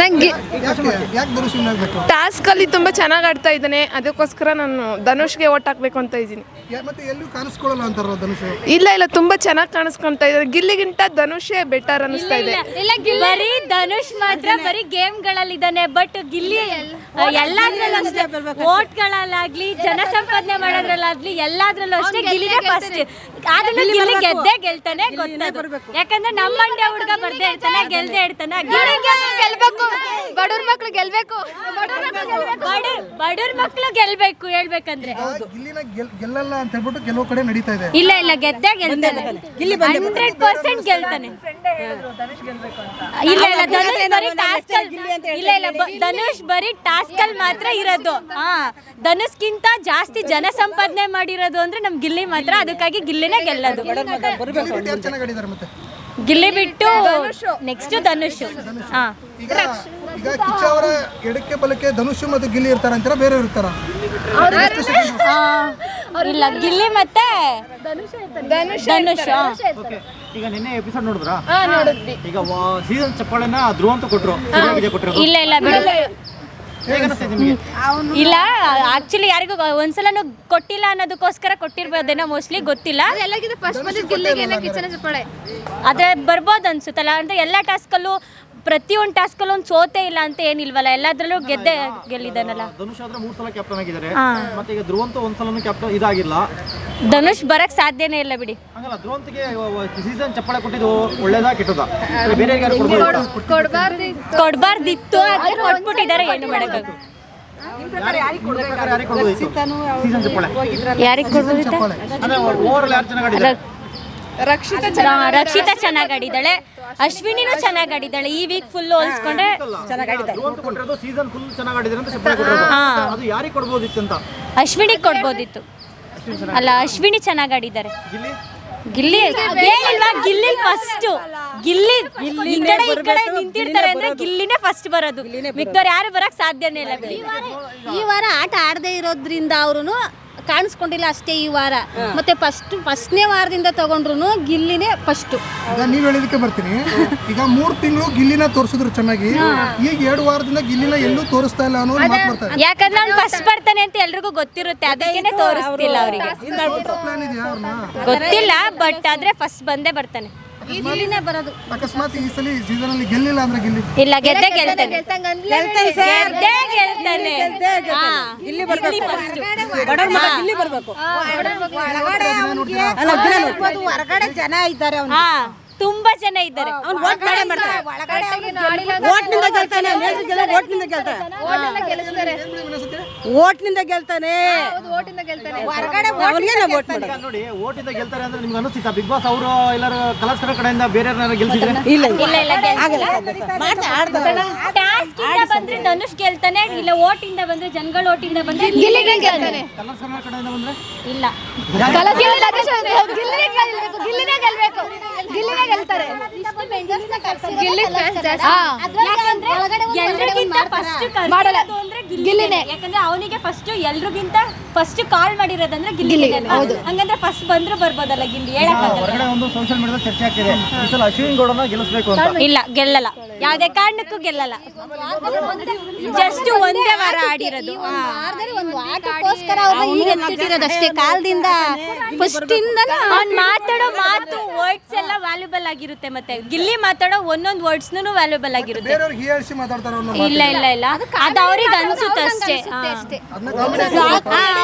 ನಂಗೆ ಯಾಕೆ ಧನುಷ್ ವಿನ್ ಆಗಬೇಕು? ಟಾಸ್ಕಲ್ಲಿ ತುಂಬ ಚೆನ್ನಾಗಿ ಆಡ್ತಾ ಇದ್ದಾನೆ, ಅದಕ್ಕೋಸ್ಕರ ನಾನು ಧನುಷ್ಗೆ ಓಟ್ ಹಾಕಬೇಕು ಅಂತ ಇದ್ದೀನಿ. ಮತ್ತೆ ಎಲ್ಲೂ ಕಾಣಿಸ್ಕೊಳ್ಳಲ್ಲ ಅಂತಾರ ಧನುಷ್. ಇಲ್ಲ ತುಂಬ ಚೆನ್ನಾಗಿ ಕಾಣಿಸ್ಕೊಂತ ಇದ್ದಾರೆ. ಗಿಲ್ಲಿಗಿಂತ ಧನುಷೇ ಬೆಟರ್ ಅನಿಸ್ತಾ ಇದೆ. ಬರೀ ಧನುಷ್ ಮಾತ್ರ ಬರೀ ಗೇಮ್ಗಳಲ್ಲಿದ್ದಾನೆ, ಬಟ್ ಗಿಲ್ಲಿ ಎಲ್ಲಾದ್ರಲ್ಲೂ ಅಷ್ಟೇ, ಓಟ್ಗಳಲ್ಲಾಗ್ಲಿ ಜನಸಂಪಾದನೆ ಮಾಡೋದ್ರಲ್ಲಾಗ್ಲಿ ಎಲ್ಲಾದ್ರಲ್ಲೂ ಅಷ್ಟೇ ಗಿಲ್ಲಿನೇ ಫಸ್ಟ್. ಆದ್ರೂ ಗಿಲ್ಲಿ ಗೆದ್ದೇ ಗೆಲ್ತಾನೆ ಗೊತ್ತದು, ಯಾಕಂದ್ರೆ ನಮ್ಮ ಮಂಡ್ಯ ಹುಡುಗ ಬರ್ದೇ ಇರ್ತಾನೆ, ಗೆಲ್ದೇ ಇರ್ತಾನೆ. ಗೆಲ್ಬೇಕು, ಬಡವ್ರ ಮಕ್ಳು ಗೆಲ್ಬೇಕು, ಬಡವ್ರ ಮಕ್ಳು ಗೆಲ್ಬೇಕು. ಹೇಳ್ಬೇಕಂದ್ರೆ ಗಿಲ್ಲಿನ ಗೆಲ್ಲಲ್ಲ ಅಂತ ಹೇಳ್ಬಿಟ್ಟು ಕೆಲವು ಕಡೆ ನಡೀತಾ ಇದೆ. ಇಲ್ಲ ಗೆದ್ದೇ ಗೆಲ್ತಾನೆ, 100% ಗೆಲ್ತಾನೆ. ಇಲ್ಲ ಧನುಷ್ ಬರೀ ಟಾಸ್ಕಲ್, ಧನುಷ್ ಬರೀ ಟಾಸ್ಕಲ್ ಮಾತ್ರ ಇರೋದು. ಧನುಷ್ಗಿಂತ ಜಾಸ್ತಿ ಜನ ಸಂಪಾದನೆ ಮಾಡಿರೋದು ಅಂದ್ರೆ ನಮ್ ಗಿಲ್ಲಿ ಮಾತ್ರ, ಅದಕ್ಕಾಗಿ ಗಿಲ್ಲಿನೇ ಗೆಲ್ಲೋದು. ಗಿಲ್ಲಿ ಬಿಟ್ಟು ನೆಕ್ಸ್ಟ್ ಧನುಷ್. ಈಗ ಕಿಚ್ಚ ಅವರ ಎಡಕ್ಕೆ ಬಲಕ್ಕೆ ಧನುಷ್ ಮತ್ತು ಗಿಲ್ಲಿ ಇರ್ತಾರ ಅಂತಾರ, ಬೇರೆ ಇರ್ತಾರ? ಇಲ್ಲ ಗಿಲ್ಲಿ ಮತ್ತೆ ಧನುಷ್. ಈಗ ನಿನ್ನೆ ಎಪಿಸೋಡ್ ನೋಡಿದ್ರಾ? ನೋಡಿದ್ವಿ. ಈಗ ಸೀಸನ್ ಚಪ್ಪಾಳೆನ ಧ್ರುವ ಅಂತ ಕೊಟ್ರು. ಇಲ್ಲ ಇಲ್ಲ ಆಕ್ಚುಲಿ ಯಾರಿಗೂ ಒಂದ್ಸಲನು ಕೊಟ್ಟಿಲ್ಲ ಅನ್ನೋದಕ್ಕೋಸ್ಕರ ಕೊಟ್ಟಿರ್ಬೋದೇನೋ, ಮೋಸ್ಟ್ಲಿ ಗೊತ್ತಿಲ್ಲ. ಆದ್ರೆ ಬರ್ಬೋದು ಅನ್ಸುತ್ತಲ್ಲ, ಅಂದ್ರೆ ಎಲ್ಲ ಟಾಸ್ಕಲ್ಲೂ ಪ್ರತಿಯೊಂದು ಟಾಸ್ಕಲ್ಲೂ ಒಂದು ಸೋತೆ ಇಲ್ಲ ಅಂತ ಏನಿಲ್ವಲ್ಲ, ಎಲ್ಲಾದ್ರಲ್ಲೂ ಗೆಲ್ಲಿದಾನಲ್ಲ. ಧನುಷ್ ಆದ್ರೆ 3 ಸಲ ಕ್ಯಾಪ್ಟನ್ ಆಗಿದ್ದಾರೆ, ಮತ್ತೆ ಈಗ ಧ್ರುವಂತ ಒಂದ್ಸಲನು ಕ್ಯಾಪ್ಟನ್ ಇದಾಗಿಲ್ಲ. ಧನುಷ್ ಬರಕ್ ಸಾಧ್ಯನೇ ಇಲ್ಲ ಬಿಡಿ. ಹಂಗಲ್ಲ, ಧ್ರುವಂತಿಗೆ ಸೀಸನ್ ಚಪ್ಪಾಳೆ ಕೊಟ್ಟಿದ್ದು ಒಳ್ಳೇದಾ ಕೆಟ್ಟದಾ? ಬೇರೆ ಕೊಡ್ಬಾರ್ದಿತ್ತು, ಆದ್ರೆ ಕೊಟ್ಬಿಟ್ಟಿದ್ದಾರೆ, ಏನು ಮಾಡಕ್ಕಾಗ. ಯಾರಿಗೆ ಕೊಡ್ಬೋದಿತ್ತು? ರಕ್ಷಿತಾ ಚೆನ್ನಾಗಿ ಆಡಿದ್ದಾಳೆ, ಅಶ್ವಿನಿನೂ ಚೆನ್ನಾಗಿ ಆಡಿದ್ದಾಳೆ. ಈ ವೀಕ್ ಫುಲ್ ಹೋಲಿಸ್ಕೊಂಡ್ರೆ ಅಶ್ವಿನಿಗೆ ಕೊಡ್ಬೋದಿತ್ತು. ಅಲ್ಲ, ಅಶ್ವಿನಿ ಚೆನ್ನಾಗಿ ಆಡಿದ್ದಾರೆ. ಗಿಲ್ಲಿ ಹೇಳಿಲ್ವಾ, ಗಿಲ್ಲಿ ಫಸ್ಟ್. ಗಿಲ್ಲಿ ಈ ಕಡೆ ನಿಂತಿರ್ತಾರೆ ಅಂದ್ರೆ ಗಿಲ್ಲಿನೇ ಫಸ್ಟ್ ಬರೋದು, ಮಿಕ್ಕವ್ರು ಯಾರು ಬರಕ್ ಸಾಧ್ಯನೇ ಇಲ್ಲ. ಈ ವಾರ ಆಟ ಆಡದೇ ಇರೋದ್ರಿಂದ ಅವ್ರು ಕಾಣಿಸ್ಕೊಂಡಿಲ್ಲ ಅಷ್ಟೇ ಈ ವಾರ. ಮತ್ತೆ ಫಸ್ಟ್ನೇ ವಾರದಿಂದ ತಗೊಂಡ್ರು ಗಿಲ್ಲಿನೇ ಫಸ್ಟ್. ಈಗ ನೀವ್ ಹೇಳಿದಕ್ಕೆ ಬರ್ತೀನಿ. ಈಗ 3 ತಿಂಗಳು ಗಿಲ್ಲಿನ ತೋರಿಸಿದ್ರು ಚೆನ್ನಾಗಿ, ಈಗ 2 ವಾರದಿಂದ ಗಿಲ್ಲಿನ ಎಲ್ಲೂ ತೋರಿಸ್ತಾ ಇಲ್ಲ ಅನ್ನೋ ಮಾತು ಬರ್ತಾರೆ. ಯಾಕಂದ್ರೆ ಅವ್ನು ಫಸ್ಟ್ ಬರ್ತಾನೆ ಅಂತ ಎಲ್ರಿಗೂ ಗೊತ್ತಿರುತ್ತೆ, ಅದಕ್ಕೇನೆ ತೋರಿಸ್ತಿಲ್ಲ ಅವರಿಗೆ. ಗೊತ್ತಿಲ್ಲ, ಬಟ್ ಆದ್ರೆ ಫಸ್ಟ್ ಬಂದೇ ಬರ್ತಾನೆ. ಅಕಸ್ಮಾತ್ ಈ ಸಲ ಸೀಸನ್ ಅಲ್ಲಿ ಗೆಲ್ಲಿಲ್ಲ ಅಂದ್ರೆ ಗಿಲ್ಲಿ ಇಲ್ಲ ಗೆದ್ದೇ ಗೆಲ್ತಾನೆ. ಹೊರಗಡೆ ಜನ ಇದ್ದಾರೆ, ತುಂಬಾ ಜನ ಇದ್ದಾರೆ. ಓಟ್ನಿಂದ ಗೆಲ್ತಾನೆ. ನೋಡಿ, ಓಟಿಂದ ಗೆಲ್ತಾರೆ ಅಂದ್ರೆ ನಿಮ್ಗೆ ಅನಿಸ್ತಿತ್ತ? ಬಿಗ್ ಬಾಸ್ ಅವರು ಎಲ್ಲರೂ ಕಲಾಸ್ಕರ ಕಡೆಯಿಂದ ಬೇರೆ ಗೆಲ್ಸಿದ್ರೆ? ಟಾಸ್ಕ್ ಇಂದ ಬಂದ್ರೆ ಧನುಷ್ ಗೆಲ್ತಾನೆ, ಇಲ್ಲ ಓಟಿಂದ ಬಂದ್ರೆ ಜನಗಳ ಓಟಿಂದ ಬಂದ್ರೆ ಗಿಲ್ಲಿ ಗೆಲ್ತಾನೆ. ಕಲಾಸ್ಕರ ಕಡೆಯಿಂದ ಬಂದ್ರೆ ಇಲ್ಲ, ಗಿಲ್ಲಿನೇ ಗೆಲ್ಬೇಕು, ಗಿಲ್ಲಿನೇ ಗೆಲ್ತಾರೆ. ಗಿಲ್ಲಿ ಎಲ್ರಿಗಿಂತ ಫಸ್ಟ್ ಗಿಲ್ಲಿನೇ, ಯಾಕಂದ್ರೆ ಅವನಿಗೆ ಫಸ್ಟ್ ಎಲ್ರಿಗಿಂತ ಫಸ್ಟ್ ಕಾಲ್ ಮಾಡಿರೋದಂದ್ರೆ ಗಿಲ್ಲಿ. ಹಂಗಂದ್ರೆ ಫಸ್ಟ್ ಬಂದ್ರು ಬರ್ಬೋದಲ್ಲ ಗಿಲ್ಲಿ, ಹೊರಗಡೆ ಒಂದು ಸೋಷಿಯಲ್ ಮೀಡಿಯಾದಲ್ಲಿ ಚರ್ಚೆ ಆಗ್ತಿದೆ, ಈ ಸಲ ಅಶ್ವಿನ್ ಗೌಡನ ಗೆಲ್ಲಿಸಬೇಕು ಅಂತ. ಇಲ್ಲ, ಗೆಲ್ಲಲ್ಲ, ಯಾವುದೇ ಕಾರಣಕ್ಕೂ ಗೆಲ್ಲಲ್ಲ. ಜಸ್ಟ್ ಒಂದೇ ವಾರ ಆಡಿರೋದು, ಒಂದು ಆಟಕ್ಕೋಸ್ಕರ ಅಷ್ಟೇ. ಕಾಲದಿಂದ ಫಸ್ಟ್ ಇಂದ ಅವ್ನು ಮಾತಾಡೋ ಮಾತು ವರ್ಡ್ಸ್ ಎಲ್ಲ ವ್ಯಾಲ್ಯೂಬಲ್ ಆಗಿರುತ್ತೆ, ಮತ್ತೆ ಗಿಲ್ಲಿ ಮಾತಾಡೋ ಒಂದೊಂದು ವರ್ಡ್ಸ್ನು ವ್ಯಾಲ್ಯೂಬಲ್ ಆಗಿರುತ್ತೆ. ಇಲ್ಲ ಇಲ್ಲ ಇಲ್ಲ, ಅದು ಅವ್ರಿಗೆ ಅನ್ಸುತ್ತೆ ಅಷ್ಟೇ.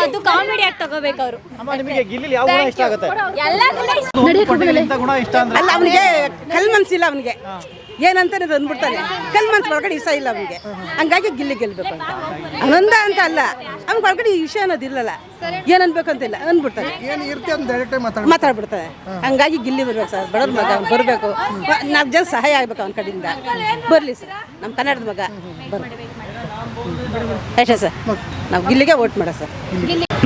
ಅದು ಕಾಮಿಡಿ ಆಗಿ ತಗೋಬೇಕು ಅವರು. ಅಲ್ಲ, ಅವನಿಗೆ ಕಲ್ ಮನ್ಸಿಲ್ಲ, ಅವನಿಗೆ ಏನಂತ ಅಂದ್ಬಿಡ್ತಾನೆ. ಕಲ್ ಮನ್ಸು ಒಳಗಡೆ ಇಷ್ಟ ಇಲ್ಲ ಅವನಿಗೆ, ಹಂಗಾಗಿ ಗಿಲ್ಲಿ ಗೆಲ್ಬೇಕು ಅಂತ. ಆನಂದ ಅಂತ ಅಲ್ಲ, ಅವ್ನಿಗೆ ಒಳಗಡೆ ಈ ವಿಷಯ ಅನ್ನೋದಿಲ್ಲಲ್ಲ, ಏನ್ ಅನ್ಬೇಕಂತಿಲ್ಲ ಅಂದ್ಬಿಡ್ತಾನೆ, ಮಾತಾಡ್ಬಿಡ್ತಾನೆ. ಹಂಗಾಗಿ ಗಿಲ್ಲಿ ಬರ್ಬೇಕು ಸರ್, ಬಡವ್ರ ಮಗ ಬರಬೇಕು, 4 ಜನ ಸಹಾಯ ಆಗ್ಬೇಕು ಅವನ ಕಡೆಯಿಂದ. ಬರಲಿ ಸರ್, ನಮ್ಮ ಕನ್ನಡದ ಮಗ ಬರ್ಬೇಕು ಅಷ್ಟೇ ಸರ್. ನಾವು ಗಿಲ್ಲಿಗೆ ವೋಟ್ ಮಾಡ ಸರ್.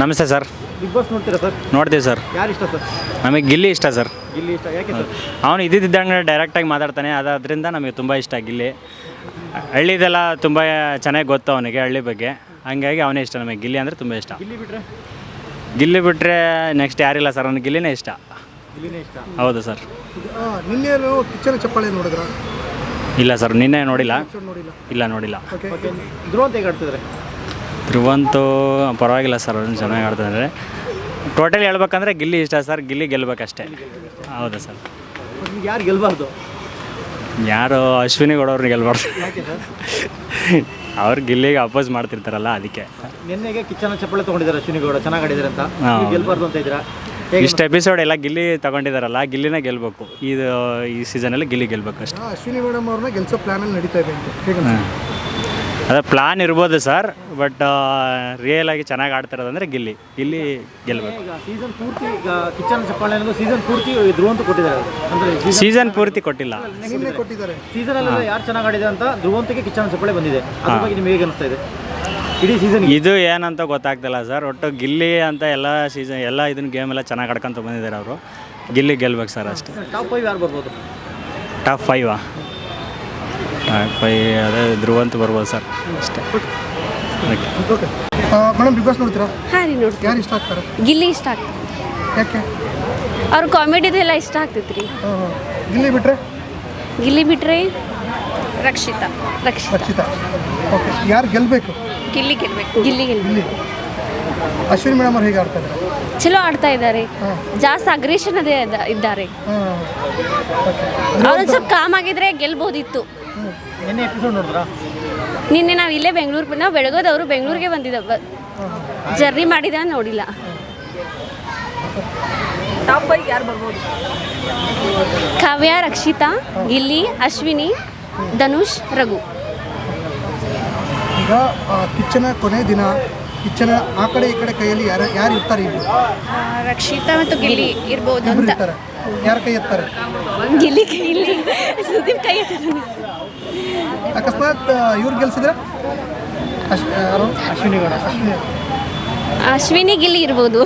ನಮಸ್ತೆ ಸರ್. ಬಿಗ್ ಬಾಸ್ ನೋಡ್ತೀರಾ ಸರ್? ನೋಡ್ತೀವಿ ಸರ್. ಯಾರು ಇಷ್ಟ ಸರ್? ನಮಗೆ ಗಿಲ್ಲಿ ಇಷ್ಟ ಸರ್. ಗಿಲ್ಲಿ ಇಷ್ಟ ಯಾಕೆ ಸರ್? ಅವನು ಇದ್ದಿದ್ದಂಗೆ ಡೈರೆಕ್ಟಾಗಿ ಮಾತಾಡ್ತಾನೆ, ಅದರಿಂದ ನಮಗೆ ತುಂಬ ಇಷ್ಟ ಗಿಲ್ಲಿ. ಹಳ್ಳಿದೆಲ್ಲ ತುಂಬ ಚೆನ್ನಾಗಿ ಗೊತ್ತು ಅವನಿಗೆ, ಹಳ್ಳಿ ಬಗ್ಗೆ, ಹಂಗಾಗಿ ಅವನೇ ಇಷ್ಟ ನಮಗೆ. ಗಿಲ್ಲಿ ಅಂದರೆ ತುಂಬ ಇಷ್ಟ. ಗಿಲ್ಲಿ ಬಿಟ್ಟರೆ ನೆಕ್ಸ್ಟ್ ಯಾರಿಲ್ಲ ಸರ್, ಅವ್ನಿಗೆ ಗಿಲ್ಲಿನೇ ಇಷ್ಟ. ಹೌದು ಸರ್. ನಿನ್ನೆ ಕಿಚ್ಚನ ಚಪ್ಪಾಳೆ ನೋಡಿದ್ರ? ಇಲ್ಲ ಸರ್ ನಿನ್ನೆ ನೋಡಿಲ್ಲ. ನೋಡಿಲ್ಲ. ಇಲ್ಲ ನೋಡಿಲ್ಲ. ಓಕೆ ಓಕೆ ಧ್ರುವಂತ ಹೇಗೆ ಆಡ್ತಿದ್ದಾರೆ? ಧ್ರುವಂತು ಪರವಾಗಿಲ್ಲ ಸರ್, ಅವ್ರು ಚೆನ್ನಾಗಿ ಆಡ್ತಿದ್ದಾರೆ. ಟೋಟಲ್ ಹೇಳ್ಬೇಕಂದ್ರೆ ಗಿಲ್ಲಿ ಇಷ್ಟ ಸರ್, ಗಿಲ್ಲಿ ಗೆಲ್ಬೇಕಷ್ಟೇ. ಹೌದಾ ಸರ್? ನಿಮ್ಗೆ ಯಾರು ಗೆಲ್ಬಾರ್ದು? ಯಾರು ಅಶ್ವಿನಿ ಗೌಡವ್ರನ್ನ ಗೆಲ್ಬಾರ್ದು. ಯಾಕೆ ಸರ್? ಅವ್ರು ಗಿಲ್ಲಿಗೆ ಅಪೋಸ್ ಮಾಡ್ತಿರ್ತಾರಲ್ಲ ಅದಕ್ಕೆ. ನಿನ್ನೆಗೆ ಕಿಚ್ಚನ ಚಪ್ಪಳೆ ತೊಗೊಂಡಿದ್ದಾರೆ ಅಶ್ವಿನಿ ಗೌಡ, ಚೆನ್ನಾಗಿ ಆಡಿದ್ದಾರೆ ಅಂತ. ನೀವು ಗೆಲ್ಬಾರ್ದು ಅಂತ ಇದ್ದೀರಾ? ಇಷ್ಟು ಎಪಿಸೋಡ್ ಎಲ್ಲ ಗಿಲ್ಲಿ ತಗೊಂಡಿದ್ದಾರಲ್ಲ, ಗಿಲ್ಲಿನೇ ಗೆಲ್ಬೇಕು. ಈ ಸೀಸನಲ್ಲಿ ಗಿಲ್ಲಿ ಗೆಲ್ಬೇಕು ಅಷ್ಟೇ. ಅಶ್ವಿನಿ ಮೇಡಮ್ ಅವ್ರನ್ನ ಗೆಲ್ಸೋ ಪ್ಲಾನಲ್ಲಿ ನಡೀತಾ ಇದೆ ಅಂತ ಹೇಗೆ ಅದೇ ಪ್ಲಾನ್ ಇರ್ಬೋದು ಸರ್, ಬಟ್ ರಿಯಲ್ ಆಗಿ ಚೆನ್ನಾಗಿ ಆಡ್ತಿರೋದಂದ್ರೆ ಗಿಲ್ಲಿ ಗೆಲ್ಬೇಕು. ಈಗ ಸೀಸನ್ ಪೂರ್ತಿ ಈಗ ಕಿಚ್ಚನ ಚಪ್ಪಾಳೆ ಅನ್ನೋದು ಸೀಸನ್ ಪೂರ್ತಿ ಧ್ರುವಂತ ಕೊಟ್ಟಿದ್ದಾರೆ. ಅಂದರೆ ಸೀಸನ್ ಪೂರ್ತಿ ಕೊಟ್ಟಿಲ್ಲ, ನಿನ್ನೆ ಕೊಟ್ಟಿದ್ದಾರೆ. ಸೀಸನಲ್ಲೆಲ್ಲ ಯಾರು ಚೆನ್ನಾಗಿ ಆಡಿದೆ ಅಂತ ಧ್ರುವಂತಕ್ಕೆ ಕಿಚ್ಚನ ಚಪ್ಪಾಳೆ ಬಂದಿದೆ. ಅದ್ರ ಬಗ್ಗೆ ನಿಮ್ಗೆ ಹೇಗೆ ಅನಿಸ್ತಾ ಇದೆ ಇಡೀ ಸೀಸನ್? ಇದು ಏನಂತ ಗೊತ್ತಾಗ್ತಿಲ್ಲ ಸರ್. ಒಟ್ಟು ಗಿಲ್ಲಿ ಅಂತ ಎಲ್ಲ ಸೀಸನ್ ಎಲ್ಲ ಇದನ್ನ ಗೇಮ್ ಎಲ್ಲ ಚೆನ್ನಾಗಿ ಆಡ್ಕೊಂತ ಬಂದಿದ್ದಾರೆ ಅವರು. ಗಿಲ್ಲಿ ಗೆಲ್ಬೇಕು ಸರ್ ಅಷ್ಟೇ. ಟಾಪ್ 5 ಯಾರು ಬರ್ಬೋದು? ಟಾಪ್ 5 ಅದೇ ಧ್ರುವಂತ ಬರ್ಬೋದು ಸರ್ ಅಷ್ಟೇ. ಓಕೆ ಮೇಡಮ್, ಬಿಗ್ ಬಾಸ್ ನೋಡ್ತೀರಾ? ಹಾಂ ರೀ ನೋಡ್ತೀವಿ. ಯಾರು ಇಷ್ಟ ಆಗ್ತಾರೆ? ಗಿಲ್ಲಿ ಇಷ್ಟ ಆಗ್ತದೆ. ಯಾಕೆ? ಅವ್ರ ಕಾಮಿಡಿದು ಎಲ್ಲ ಇಷ್ಟ ಆಗ್ತೈತೆ ರೀ. ಗಿಲ್ಲಿ ಬಿಟ್ರೆ ಗಿಲ್ಲಿ ಬಿಟ್ರೆ ರಕ್ಷಿತಾ. ರಕ್ಷಿತಾ. ಓಕೆ, ಯಾರು ಗೆಲ್ಲಬೇಕು? ಗಿಲ್ಲಿ ಗೆಲ್ಬೇಕು. ಗಿಲ್ಲಿ ಗಿಲ್ಲಿ. ಅಶ್ವಿನಿ ಮೇಡಮ್ ಅವ್ರು ಹೇಗೆ ಆಡ್ತಾ ಇದ್ದಾರೆ? ಚಲೋ ಆಡ್ತಾ ಇದ್ದಾರೆ. ಜಾಸ್ತಿ ಅಗ್ರೆಷನ್ ಅದೇ ಇದ್ದಾರೆ. ಅವ್ರೊಂದು ಸ್ವಲ್ಪ ಕಾಮ್ ಆಗಿದ್ರೆ ಗೆಲ್ಬೋದಿತ್ತು. ನಿನ್ನೆ ಎಪಿಸೋಡ್ ನೋಡಿದ್ರಾ? ನಿನ್ನೆ ನಾವು ಇಲ್ಲೇ ನಾವು ಬೆಳಗೋದವರು ಬೆಂಗಳೂರಿಗೆ ಬಂದಿದ್ದ ಜರ್ನಿ ಮಾಡಿದ ನೋಡಿಲ್ಲ. ಟಾಪ್ 5 ಯಾರು ಬರ್ಬೋದು? ಕಾವ್ಯ, ರಕ್ಷಿತಾ, ಗಿಲ್ಲಿ, ಅಶ್ವಿನಿ, ಧನುಷ್, ರಘು. ಈಗ ಕಿಚ್ಚನ ಕೊನೆ ದಿನ ಕಿಚ್ಚನ ಆ ಕಡೆ ಈ ಕಡೆ ಕೈಯಲ್ಲಿ ಯಾರು ಇರ್ತಾರೆ? ಇಬ್ಬರು ರಕ್ಷಿತಾ ಮತ್ತು ಗಿಲ್ಲಿ ಇರ್ಬೋದು ಇಬ್ಬರು ಅಂತ. ಇರ್ತಾರೆ. ಯಾರ ಕೈ ಎತ್ತಾರೆ? ಗಿಲ್ಲಿ ಸುದೀಪ್ ಕೈ ಎತ್ತಿದ್ದಾನೆ. ಅಕಸ್ಮಾತ್ ಇವ್ರು ಗೆಲ್ಸಿದ್ರೆ ಅಶ್ವಿನಿ ಗೌಡ. ಅಶ್ವಿನಿ, ಗಿಲ್ಲಿ ಇರ್ಬೋದು.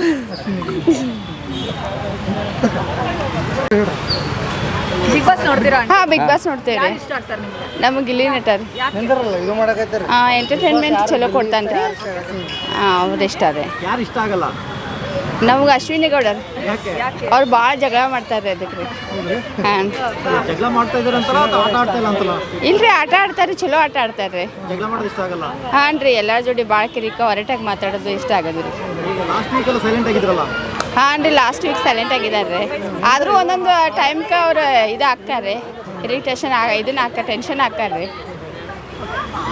ಬಿಗ್ ಬಾಸ್ ನೋಡ್ತೀರಾ? ಹಾಂ, ಬಿಗ್ ಬಾಸ್ ನೋಡ್ತೇವೆ. ಇಷ್ಟ ಆಗ್ತಾರೆ ನಿಮ್ಗೆ? ನಮಗೆ ಗಿಲ್ಲಿ ನಟರ್ ಎಂಟರ್ಟೈನ್ಮೆಂಟ್ ಚಲೋ ಕೊಡ್ತಾನೆ ರೀ. ಅವ್ರು ಇಷ್ಟ ಅದೇ. ಯಾರು ಇಷ್ಟ ಆಗಲ್ಲ? ನಮ್ಗೆ ಅಶ್ವಿನಿ ಗೌಡರ್. ಯಾಕೆ? ಅವ್ರು ಭಾಳ ಜಗಳ ಮಾಡ್ತಾರೆ ಅದಕ್ಕೆ ರೀ. ಹಾಂ, ಜಗಳ ಮಾಡ್ತಾ ಇದ್ದಾರೆ ಅಂತಲ್ಲ, ಅಥವಾ ಆಟ ಆಡ್ತಾ ಇಲ್ಲ ಅಂತಲ್ಲ? ಇಲ್ರಿ, ಆಟ ಆಡ್ತಾರೆ, ಚಲೋ ಆಟ ಆಡ್ತಾರೆ. ಜಗಳ ಮಾಡೋದು ಇಷ್ಟ ಆಗಲ್ಲ? ಹಾಂ ರೀ, ಎಲ್ಲರ ಜೋಡಿ ಭಾಳ ಕಿರಿಕ ಹೊರಟಾಗಿ ಮಾತಾಡೋದು ಇಷ್ಟ ಆಗೋದು ರೀ. ಈಗ ಲಾಸ್ಟ್ ವೀಕೆಲ್ಲ ಸೈಲೆಂಟ್ ಆಗಿದ್ರಲ್ಲ? ಹಾಂ ರೀ, ಲಾಸ್ಟ್ ವೀಕ್ ಸೈಲೆಂಟ್ ಆಗಿದ್ದಾರೆ ರೀ. ಆದರೂ ಒಂದೊಂದು ಟೈಮ್ಗೆ ಅವ್ರು ಇದು ಹಾಕ್ತಾರೆ, ಇರಿಟೇಷನ್ ಇದನ್ನ ಟೆನ್ಷನ್ ಹಾಕ್ತಾರೆ.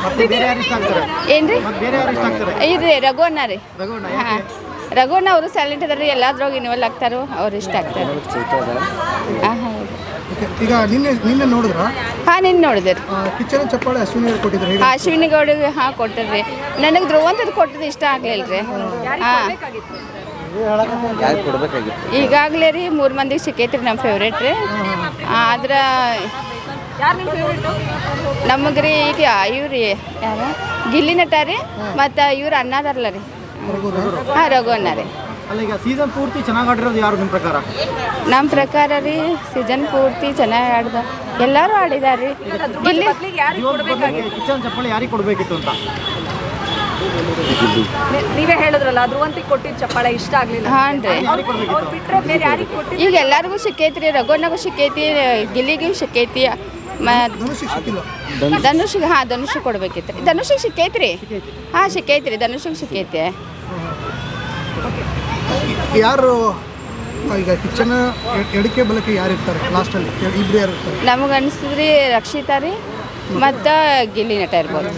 ಮತ್ತೆ ಬೇರೆ ಯಾರು ಇಷ್ಟ ಆಗ್ತಾರೆ? ಏನು ರೀ? ಮತ್ತೆ ಬೇರೆ ಯಾರು ಇಷ್ಟ ಆಗ್ತಾರೆ? ಇದು ರೀ ರಘುವಣ್ಣ ರೀ. ರಘುವಣ್ಣ. ಹಾಂ, ರಘುವಣ್ಣ ಅವರು ಸೈಲೆಂಟ್ ಅದಾರೆ ರೀ, ಎಲ್ಲದ್ರಾಗ ಇನ್ವಾಲ್ವ್ ಆಗ್ತಾರೋ ಅವ್ರು ಇಷ್ಟ ಆಗ್ತಾರೆ. ಹಾಂ ಹೌದು. ಈಗ ನಿನ್ನೆ ನೋಡಿದ್ರ? ಹಾಂ, ನಿನ್ನೆ ನೋಡಿದೆ ರೀ. ಕಿಚ್ಚನ ಚಪ್ಪಾಳೆ ಅಶ್ವಿನಿ ಅವ್ರು ಕೊಟ್ಟಿದ್ರು. ಅಶ್ವಿನಿ ಗೌಡಿಗೆ ಹಾಂ ಕೊಟ್ಟದ್ರಿ. ನನಗೆ ಧ್ರುವಂತದ್ದು ಕೊಟ್ಟದ್ದು ಇಷ್ಟ ಆಗಲಿಲ್ಲ ರೀ. ಹಾಂ, ಈಗಾಗಲೇ ರೀ 3 ಮಂದಿಗೆ ಸಿಕ್ಕೈತ್ರಿ ನಮ್ಮ ಫೇವ್ರೇಟ್ ರೀ. ಆದ್ರೆ ನಮಗೆ ರೀ ಈಗ ಇವ್ರಿ ಯಾರು ಗಿಲ್ಲಿ ನಟ ರೀ, ಮತ್ತು ಇವ್ರು ಅನ್ನದಾರಲ್ಲ ರೀ. ಹಾಂ, ರಘು ಅನ್ನ ರೀ. ಅಲ್ಲ, ಈಗ ಸೀಸನ್ ಪೂರ್ತಿ ಚೆನ್ನಾಗಿ ಆಡಿರೋದು ಯಾರು ನಿಮ್ಮ ಪ್ರಕಾರ? ನಮ್ಮ ಪ್ರಕಾರ ರೀ ಸೀಸನ್ ಪೂರ್ತಿ ಚೆನ್ನಾಗಿ ಆಡ್ದ ಎಲ್ಲರೂ ಆಡಿದಾರೆ ರೀ. ಗಿಲ್ಲಿ ಕಿಚ್ಚನ ಚಪ್ಪಾಳೆ ಯಾರಿಗೆ ಕೊಡಬೇಕಿತ್ತು ಅಂತ? ನೀವೇ ಹೇಳಿದ್ರಲ್ಲ, ಧ್ರುವಂತಿಗೆ ಕೊಟ್ಟಿದ್ದ ಚಪ್ಪಾಳೆ ಇಷ್ಟ ಆಗಲಿಲ್ಲ. ಹಾಂ ರೀ, ಅವ್ರು ಬಿಟ್ಟರೆ ಬೇರೆ ಯಾರಿಗೆ ಕೊಟ್ಟಿದ್ದು? ಈಗ ಎಲ್ಲರಿಗೂ ಸಿಕ್ಕೈತ್ರಿ. ರಘುವಣ್ಣಗೂ ಸಿಕ್ಕೈತಿ, ಗಿಲ್ಲಿಗೂ ಸಿಕ್ಕೈತಿ, ಧನುಷಿಗೆ ಧನುಷಿಗೆ ಕೊಡ್ಬೇಕಿತ್ತು ರೀ. ಧನುಷಿಗೆ ಸಿಕ್ಕೈತ್ರಿ. ಹಾಂ, ಸಿಕ್ಕೈತ್ರಿ, ಧನುಷಿಗೆ ಸಿಕ್ಕೈತಿ. ಯಾರು ಈಗ ಕಿಚ್ಚನ ಎಡಕ್ಕೆ ಬಲಕ್ಕೆ ಯಾರು ಇರ್ತಾರೆ ಲಾಸ್ಟಲ್ಲಿ? ಇಬ್ರು ಯಾರು ಇರ್ತಾರೆ? ನಮಗೆ ಅನಿಸ್ತದ್ರಿ ರಕ್ಷಿತಾ ರೀ ಮತ್ತು ಗಿಲ್ಲಿ ನಟ ಇರ್ಬೋದು.